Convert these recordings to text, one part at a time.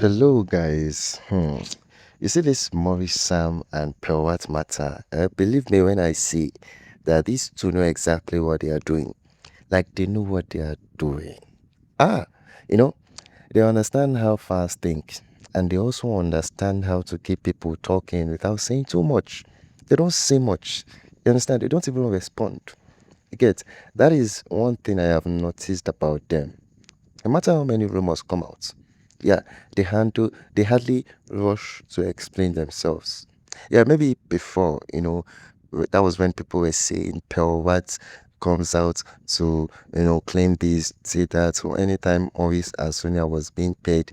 Hello, guys. You see this Maurice, Sam, and Pewat matter. Believe me when I say that these two know exactly what they are doing. Like they know what they are doing. Ah, you know, they understand how fast think, and they also understand how to keep people talking without saying too much. They don't say much. You understand? They don't even respond. You get that is one thing I have noticed about them. No matter how many rumors come out, yeah, they hardly rush to explain themselves. Yeah, maybe before, that was when people were saying Pearl White comes out to, claim this, say that, or anytime Maurice and Sonia was being paid,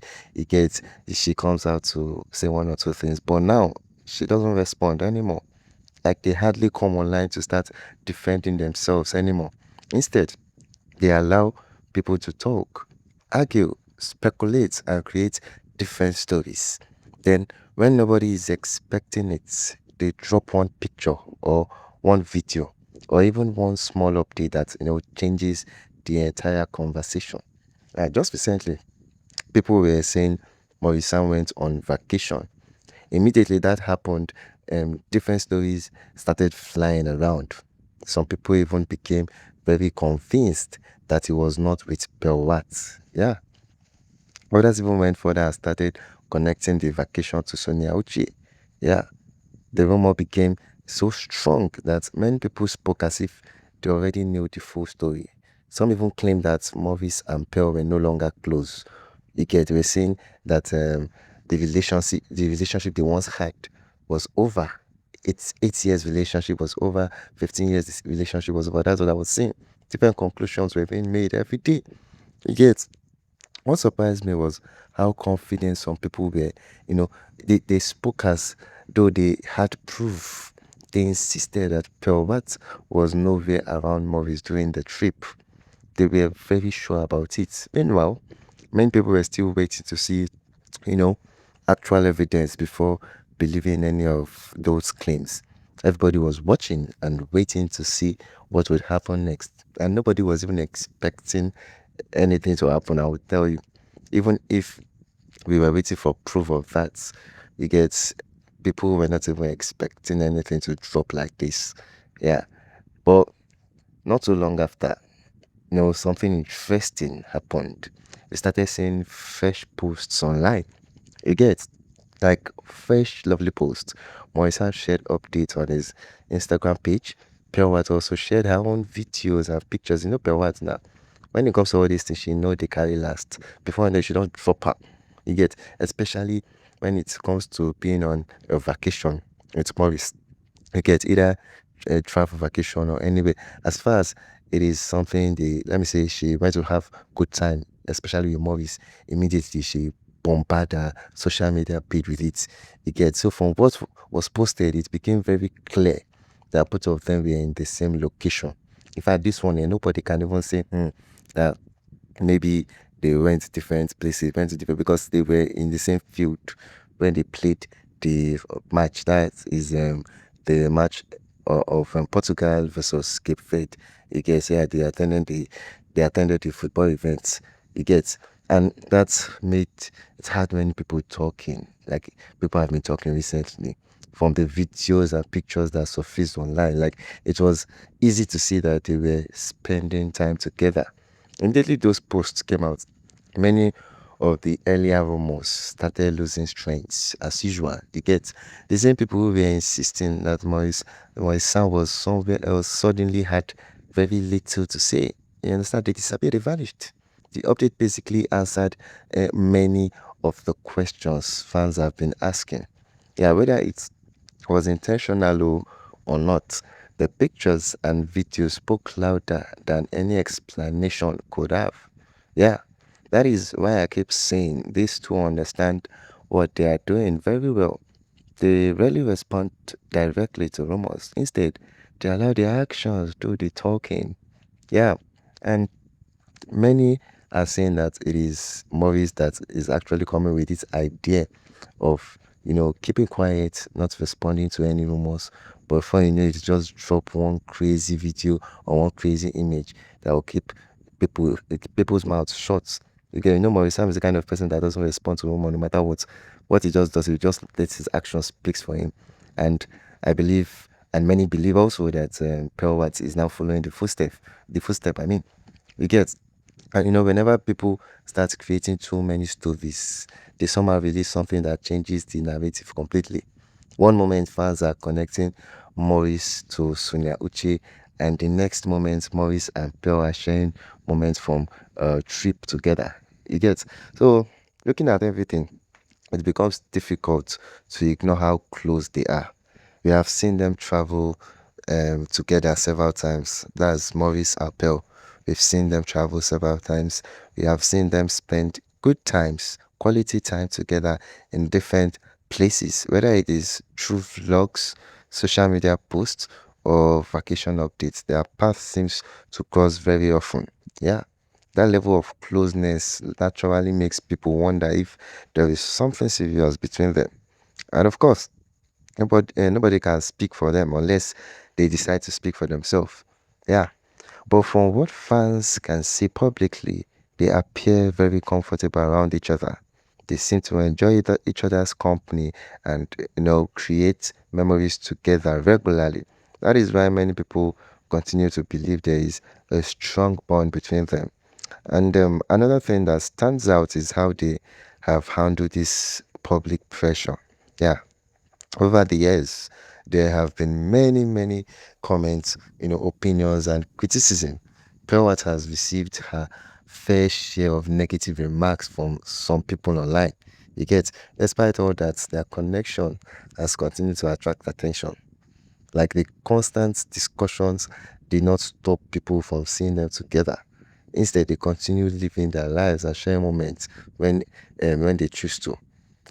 she comes out to say one or two things. But now she doesn't respond anymore. Like they hardly come online to start defending themselves anymore. Instead, they allow people to talk, argue, speculate, and create different stories. Then, when nobody is expecting it, they drop one picture or one video or even one small update that changes the entire conversation. Just recently, people were saying Maurice went on vacation. Immediately that happened, different stories started flying around. Some people even became very convinced that he was not with Pelwat. Yeah. Others even went further and started connecting the vacation to Sonia Uche. Yeah. The rumor became so strong that many people spoke as if they already knew the full story. Some even claimed that Maurice and Pearl were no longer close. We're saying that the relationship they once had was over. It's 8 years relationship was over, 15 years this relationship was over. That's what I was saying. Different conclusions were being made every day. You get what surprised me was how confident some people were. They spoke as though they had proof. They insisted that Pelvat was nowhere around Maurice during the trip. They were very sure about it. Meanwhile, many people were still waiting to see, you know, actual evidence before believing any of those claims. Everybody was watching and waiting to see what would happen next. And nobody was even expecting anything to happen, I would tell you. Even if we were waiting for proof of that, you get people were not even expecting anything to drop like this. Yeah. But not too long after, something interesting happened. We started seeing fresh posts online. You get like fresh, lovely posts. Moisa shared updates on his Instagram page. Pewat also shared her own videos and pictures. Pewat now. When it comes to all these things, she know they carry last. Before and then she don't drop her. You get, especially when it comes to being on a vacation. It's Maurice. You get either a travel vacation or anywhere. As far as it is something let me say she went to have good time, especially with Maurice. Immediately she bombard her social media page with it. You get, so from what was posted, it became very clear that both of them were in the same location. In fact, this one, nobody can even say that maybe they went different places, went to different because they were in the same field when they played the match. That is the match of Portugal versus Cape Verde. You guys, yeah, they attended the football events. You get, and that's made it had many people talking. Like people have been talking recently from the videos and pictures that surfaced online. Like it was easy to see that they were spending time together. Immediately those posts came out, many of the earlier rumors started losing strength as usual. You get the same people who were insisting that Maurice son was somewhere else suddenly had very little to say. You understand? They disappeared, they vanished. The update basically answered many of the questions fans have been asking. Yeah, whether it was intentional or not, the pictures and videos spoke louder than any explanation could have. Yeah, that is why I keep saying these two understand what they are doing very well. They rarely respond directly to rumors. Instead, they allow their actions do the talking. Yeah, and many are saying that it is Maurice that is actually coming with this idea of, keeping quiet, not responding to any rumors. But before you know it, just drop one crazy video or one crazy image that will keep people's mouths shut. Maurice Sam is the kind of person that doesn't respond to women no matter what. What he just does, he just lets his actions speaks for him. And I believe, and many believe also that Pearl White is now following the footstep. I mean, you get. And whenever people start creating too many stories, they somehow release something that changes the narrative completely. One moment, fans are connecting Maurice to Sonia Uche, and the next moment, Maurice and Pearl are sharing moments from a trip together. You get. So, looking at everything, it becomes difficult to ignore how close they are. We have seen them travel together several times. That's Maurice Appel. We've seen them travel several times. We have seen them spend good times, quality time together in different places, whether it is through vlogs, social media posts, or vacation updates. Their path seems to cross very often. Yeah, that level of closeness naturally makes people wonder if there is something serious between them. And of course, nobody can speak for them unless they decide to speak for themselves. Yeah. But from what fans can see publicly, they appear very comfortable around each other. They seem to enjoy each other's company and, create memories together regularly. That is why many people continue to believe there is a strong bond between them. And another thing that stands out is how they have handled this public pressure. Yeah, over the years, there have been many, many comments, opinions, and criticism. Pewat has received her fair share of negative remarks from some people online. You get, despite all that, their connection has continued to attract attention. Like the constant discussions did not stop people from seeing them together. Instead, they continue living their lives and sharing moments when they choose to.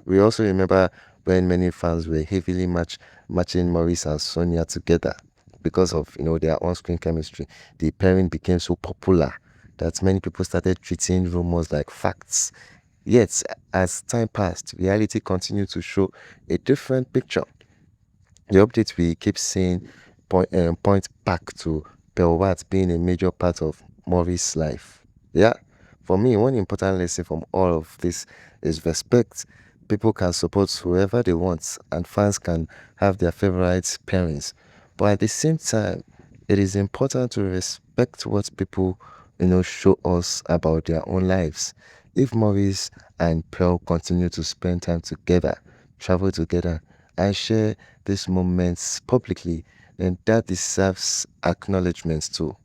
We also remember when many fans were heavily matching Maurice and Sonia together because of their on-screen chemistry. The pairing became so popular that many people started treating rumors like facts. Yet, as time passed, reality continued to show a different picture. The updates we keep seeing point back to Pelwat being a major part of Maurice's life. Yeah, for me, one important lesson from all of this is respect. People can support whoever they want, and fans can have their favorite pairings. But at the same time, it is important to respect what people, show us about their own lives. If Maurice and Pearl continue to spend time together, travel together, and share these moments publicly, then that deserves acknowledgement too.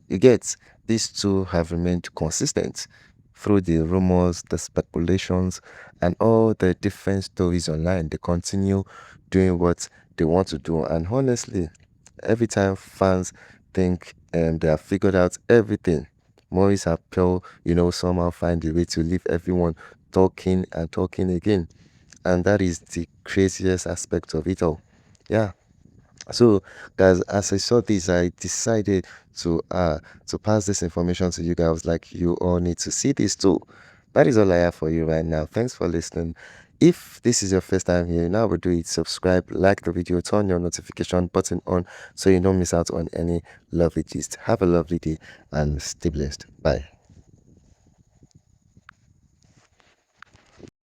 You get, these two have remained consistent through the rumors, the speculations, and all the different stories online. They continue doing what they want to do. And honestly, every time fans think they have figured out everything, Maurice Appel, somehow find a way to leave everyone talking and talking again. And that is the craziest aspect of it all. Yeah. So, guys, as I saw this, I decided to pass this information to you guys. Like, you all need to see this too. That is all I have for you right now. Thanks for listening. If this is your first time here, now we do it. Subscribe, like the video, turn your notification button on so you don't miss out on any lovely gist. Have a lovely day and stay blessed. Bye.